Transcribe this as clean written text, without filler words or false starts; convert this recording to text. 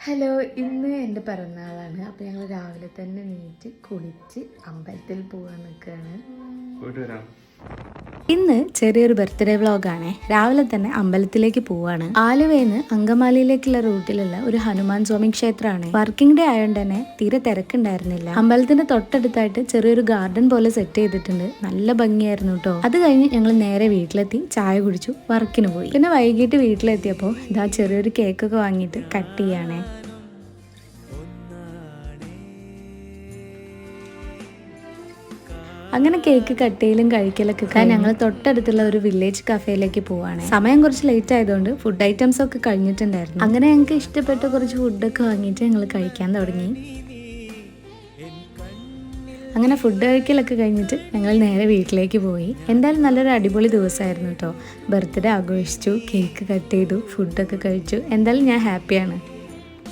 Hello, ഇന്ന് എൻ്റെ പിറന്നാളാണ്. അപ്പോൾ ഞങ്ങൾ രാവിലെ തന്നെ നീറ്റ് കുളിച്ച് അമ്പലത്തിൽ പോകാൻ നിൽക്കുകയാണ്. ഇന്ന് ചെറിയൊരു ബർത്ത്ഡേ വ്ളോഗാണ്. രാവിലെ തന്നെ അമ്പലത്തിലേക്ക് പോവാണ്. ആലുവയിന്ന് അങ്കമാലിയിലേക്കുള്ള റൂട്ടിലുള്ള ഒരു ഹനുമാൻ സ്വാമി ക്ഷേത്രമാണ്. വർക്കിംഗ് ഡേ ആയതുകൊണ്ട് തന്നെ തീരെ തിരക്കുണ്ടായിരുന്നില്ല. അമ്പലത്തിന്റെ തൊട്ടടുത്തായിട്ട് ചെറിയൊരു ഗാർഡൻ പോലെ സെറ്റ് ചെയ്തിട്ടുണ്ട്. നല്ല ഭംഗിയായിരുന്നു കേട്ടോ. അത് കഴിഞ്ഞ് ഞങ്ങൾ നേരെ വീട്ടിലെത്തി ചായ കുടിച്ചു, വർക്കിന് പോയി. പിന്നെ വൈകിട്ട് വീട്ടിലെത്തിയപ്പോൾ ഇതാ ചെറിയൊരു കേക്കൊക്കെ വാങ്ങിയിട്ട് കട്ട് ചെയ്യാണേ. അങ്ങനെ കേക്ക് കട്ട് ചെയ്യലും കഴിക്കലൊക്കെ ഞങ്ങൾ തൊട്ടടുത്തുള്ള ഒരു വില്ലേജ് കഫേയിലേക്ക് പോവാണ്. സമയം കുറച്ച് ലേറ്റ് ആയതുകൊണ്ട് ഫുഡ് ഐറ്റംസ് ഒക്കെ കഴിഞ്ഞിട്ടുണ്ടായിരുന്നു. അങ്ങനെ ഞങ്ങൾക്ക് ഇഷ്ടപ്പെട്ട കുറച്ച് ഫുഡൊക്കെ വാങ്ങിയിട്ട് ഞങ്ങൾ കഴിക്കാൻ തുടങ്ങി. അങ്ങനെ ഫുഡ് കഴിക്കലൊക്കെ കഴിഞ്ഞിട്ട് ഞങ്ങൾ നേരെ വീട്ടിലേക്ക് പോയി. എന്തായാലും നല്ലൊരു അടിപൊളി ദിവസമായിരുന്നു കേട്ടോ. ബർത്ത്ഡേ ആഘോഷിച്ചു, കേക്ക് കട്ട് ചെയ്തു, ഫുഡൊക്കെ കഴിച്ചു. എന്തായാലും ഞാൻ ഹാപ്പിയാണ്.